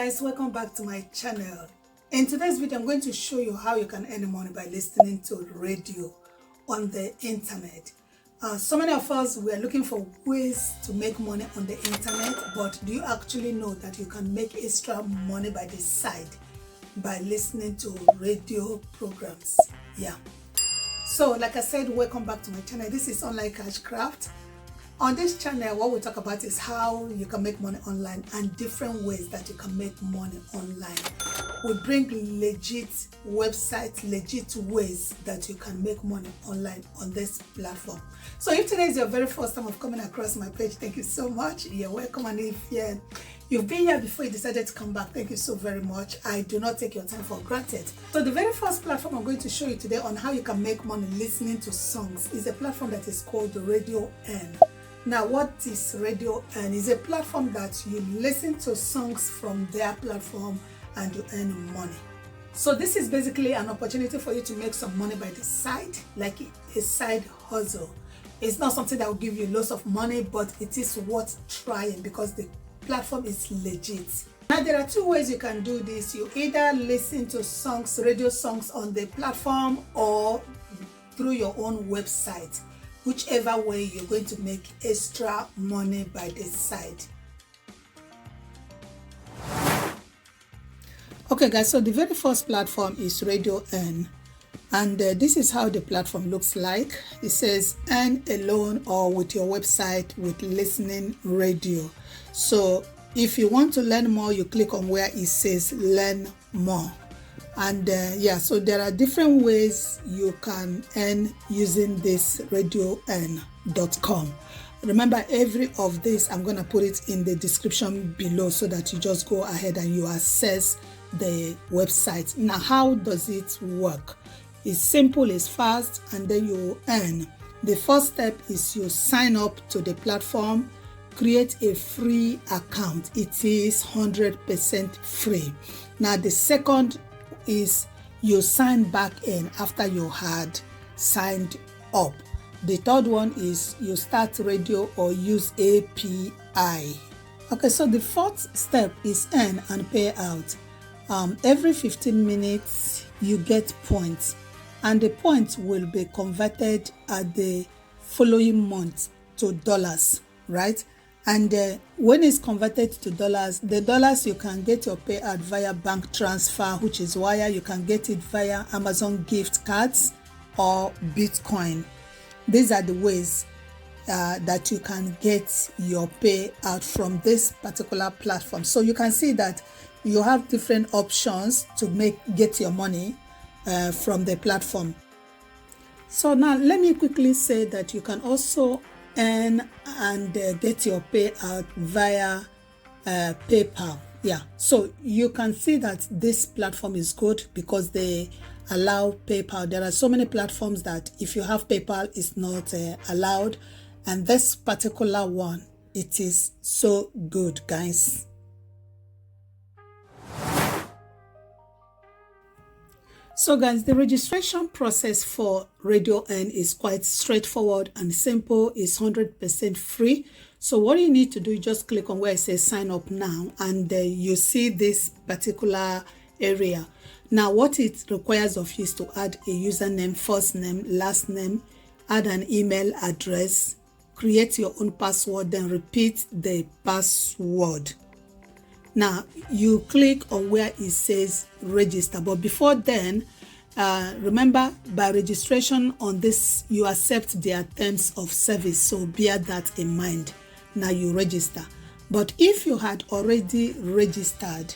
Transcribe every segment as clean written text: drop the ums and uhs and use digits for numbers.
guys, welcome back to my channel. In today's video I'm going to show you how you can earn money by listening to radio on the internet. So many of us were looking for ways to make money on the internet, but do you actually know that you can make extra money by the side by listening to radio programs? Yeah. So like I said, welcome back to my channel. This is Online Cash Craft. On this channel, what we talk about is how you can make money online and different ways that you can make money online. We bring legit websites, legit ways that you can make money online on this platform. So if today is your very first time of coming across my page, thank you so much. You're welcome. And if you've been here before you decided to come back, thank you so very much. I do not take your time for granted. So the very first platform I'm going to show you today on how you can make money listening to songs is a platform that is called RadioEarn. Now, what is RadioEarn? It's a platform that you listen to songs from their platform and you earn money. So this is basically an opportunity for you to make some money by the side, like a side hustle. It's not something that will give you lots of money, but it is worth trying because the platform is legit. Now, there are two ways you can do this. You either listen to songs, radio songs on the platform, or through your own website. Whichever way, you're going to make extra money by this side. Okay guys, so the very first platform is RadioEarn, and this is how the platform looks like. It says earn alone or with your website with listening radio. So if you want to learn more, you click on where it says learn more. And so there are different ways you can earn using this RadioEarn.com. Remember, every of this I'm going to put it in the description below so that you just go ahead and you access the website. Now, how does it work? It's simple, it's fast, and then you earn. The first step is you sign up to the platform, create a free account. It is 100% free. Now, the second is you sign back in after you had signed up. The third one is you start radio or use API. Okay, so the fourth step is earn and pay out. Every 15 minutes you get points, and the points will be converted at the following month to dollars, right? And when it's converted to dollars, the dollars you can get your payout via bank transfer, which is wire. You can get it via Amazon gift cards or Bitcoin. These are the ways that you can get your payout from this particular platform. So you can see that you have different options to get your money from the platform. So now let me quickly say that you can also earn and get your payout via PayPal. Yeah, so you can see that this platform is good because they allow PayPal. There are so many platforms that if you have PayPal, it's not allowed, and this particular one, it is so good, guys. So guys, the registration process for RadioEarn is quite straightforward and simple. It's 100% free. So what you need to do, you just click on where it says sign up now, and you see this particular area. Now what it requires of you is to add a username, first name, last name, add an email address, create your own password, then repeat the password. Now you click on where it says register, but before then, remember, by registration on this, you accept their terms of service, so bear that in mind. Now you register. But if you had already registered,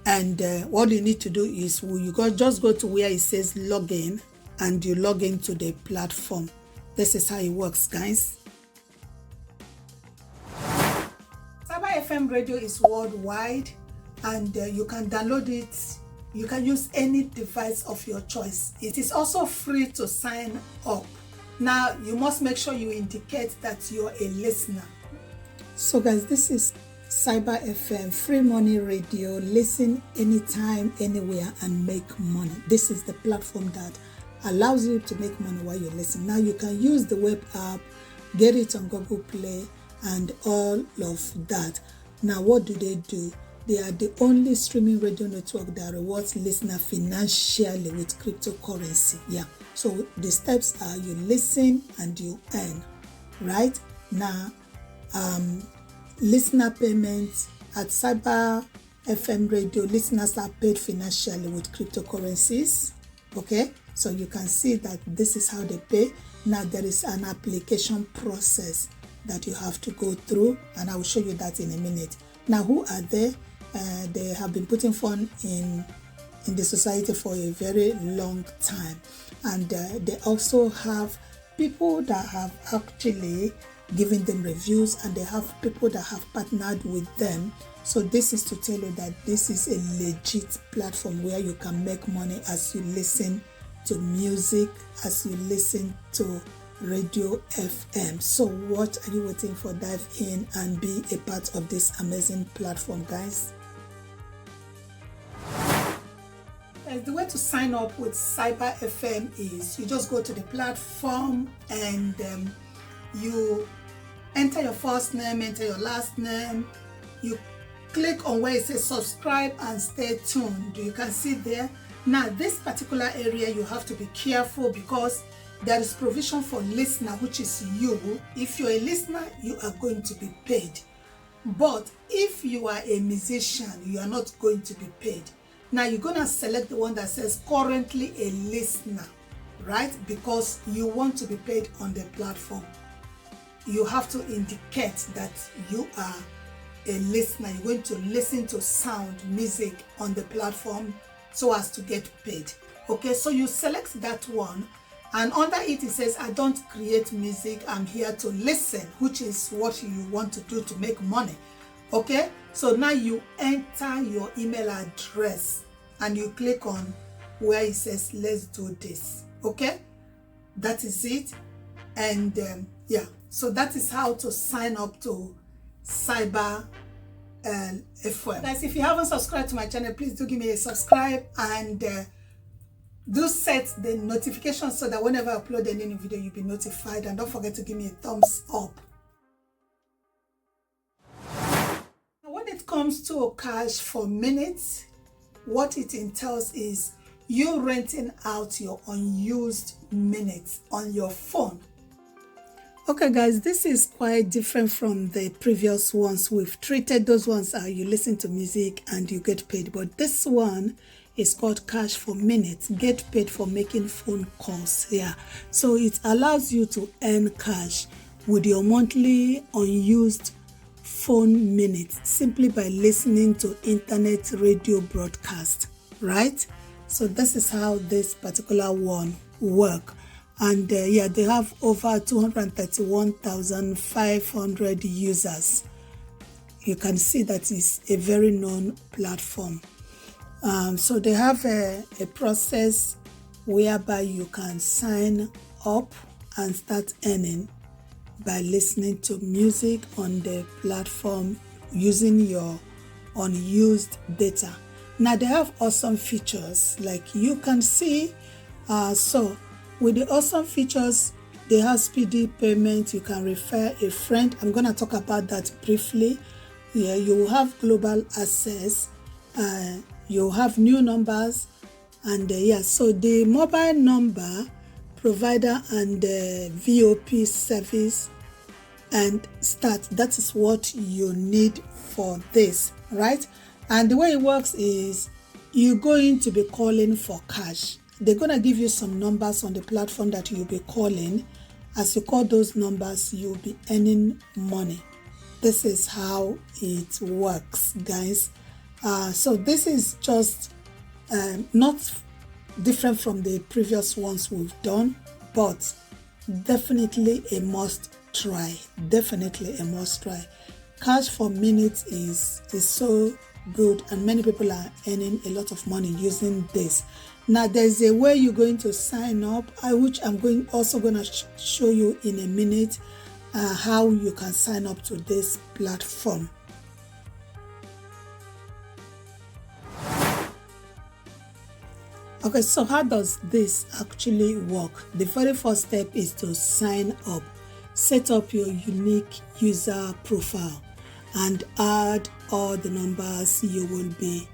and what you need to do is just go to where it says login, and you log into the platform. This is how it works, guys. CyberFm radio is worldwide, and you can download it. You can use any device of your choice. It is also free to sign up. Now, you must make sure you indicate that you're a listener. So guys, this is CyberFM, free money radio. Listen anytime, anywhere, and make money. This is the platform that allows you to make money while you listen. Now, you can use the web app, get it on Google Play, and all of that. Now, what do? They are the only streaming radio network that rewards listener financially with cryptocurrency. Yeah. So the steps are you listen and you earn. Right? Now, listener payments at CyberFM radio, listeners are paid financially with cryptocurrencies. Okay, so you can see that this is how they pay. Now there is an application process that you have to go through, and I will show you that in a minute. Now, who are they? They have been putting fun in the society for a very long time, and they also have people that have actually given them reviews, and they have people that have partnered with them. So this is to tell you that this is a legit platform where you can make money as you listen to music, as you listen to Radio FM. So what are you waiting for? Dive in and be a part of this amazing platform, guys. The way to sign up with CyberFM is you just go to the platform and you enter your first name, enter your last name. You click on where it says subscribe and stay tuned. You can see there. Now, this particular area, you have to be careful because there is provision for listener, which is you. If you're a listener, you are going to be paid. But if you are a musician, you are not going to be paid. Now, you're going to select the one that says currently a listener, right? Because you want to be paid on the platform. You have to indicate that you are a listener. You're going to listen to sound, music on the platform so as to get paid. Okay, so you select that one, and under it says, I don't create music, I'm here to listen, which is what you want to do to make money. Okay, so now you enter your email address and you click on where it says, let's do this. Okay, that is it. And yeah, so that is how to sign up to CyberFM. Guys, if you haven't subscribed to my channel, please do give me a subscribe and do set the notifications so that whenever I upload any new video, you'll be notified. And don't forget to give me a thumbs up. When it comes to cash for minutes, what it entails is you renting out your unused minutes on your phone. Okay, guys, this is quite different from the previous ones we've treated. Those ones are you listen to music and you get paid. But this one is called cash for minutes, get paid for making phone calls. Yeah, so it allows you to earn cash with your monthly unused phone minutes simply by listening to internet radio broadcast, right? So this is how this particular one works. And yeah, they have over 231,500 users. You can see that it's a very known platform. So they have a process whereby you can sign up and start earning by listening to music on the platform using your unused data. Now they have awesome features like you can see. So with the awesome features, they have speedy payment. You can refer a friend. I'm going to talk about that briefly. Yeah, you have global access. You have new numbers. And yeah, so the mobile number provider and VOP service and start. That is what you need for this, right? And the way it works is you're going to be calling for cash. They're going to give you some numbers on the platform that you'll be calling. As you call those numbers, you'll be earning money. This is how it works, guys. So this is just not different from the previous ones we've done, but definitely a must try. Definitely a must try. Cash for minutes is so good, and many people are earning a lot of money using this. Now there's a way you're going to sign up, which I'm going to show you in a minute, how you can sign up to this platform. Okay, so how does this actually work? The very first step is to sign up. Set up your unique user profile. and add all the numbers you will be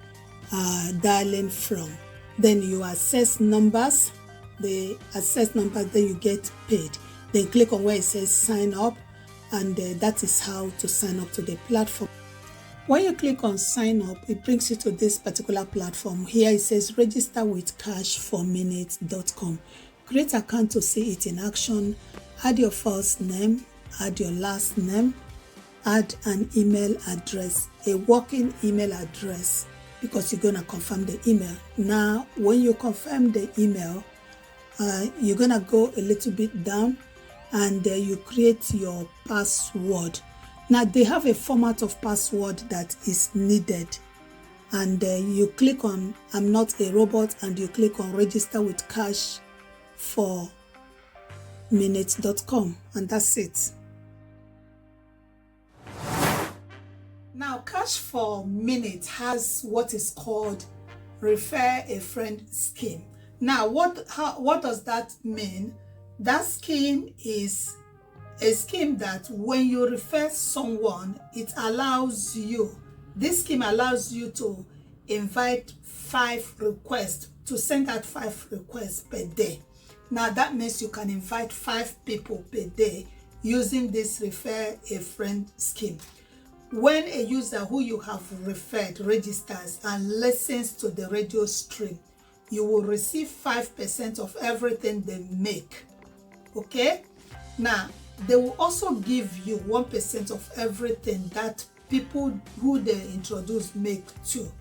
dialing from. Then you access numbers, then you get paid. Then click on where it says sign up, and that is how to sign up to the platform. When you click on sign up, it brings you to this particular platform. Here it says register with cash4minutes.com. Create account to see it in action. Add your first name, add your last name, add an email address, a working email address, because you're going to confirm the email. Now, when you confirm the email, you're going to go a little bit down and you create your password. Now, they have a format of password that is needed. And you click on I'm not a robot, and you click on register with cash4minutes.com, and that's it. Now, Cash4Minutes has what is called Refer a Friend scheme. Now, what does that mean? That scheme is a scheme that when you refer someone, this scheme allows you to invite 5 requests, to send out 5 requests per day. Now, that means you can invite 5 people per day using this Refer a Friend scheme. When a user who you have referred registers and listens to the radio stream, you will receive 5% of everything they make. Okay? Now, they will also give you 1% of everything that people who they introduce make too.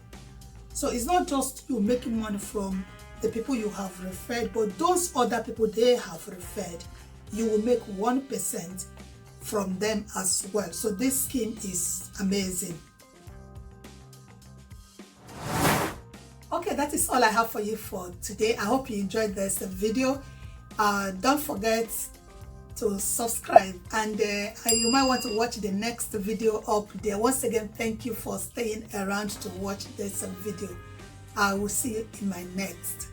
So it's not just you making money from the people you have referred, but those other people they have referred, you will make 1% from them as well. So this scheme is amazing. Okay, that is all I have for you for today. I hope you enjoyed this video. Don't forget to subscribe, and you might want to watch the next video up there. Once again, thank you for staying around to watch this video. I will see you in my next.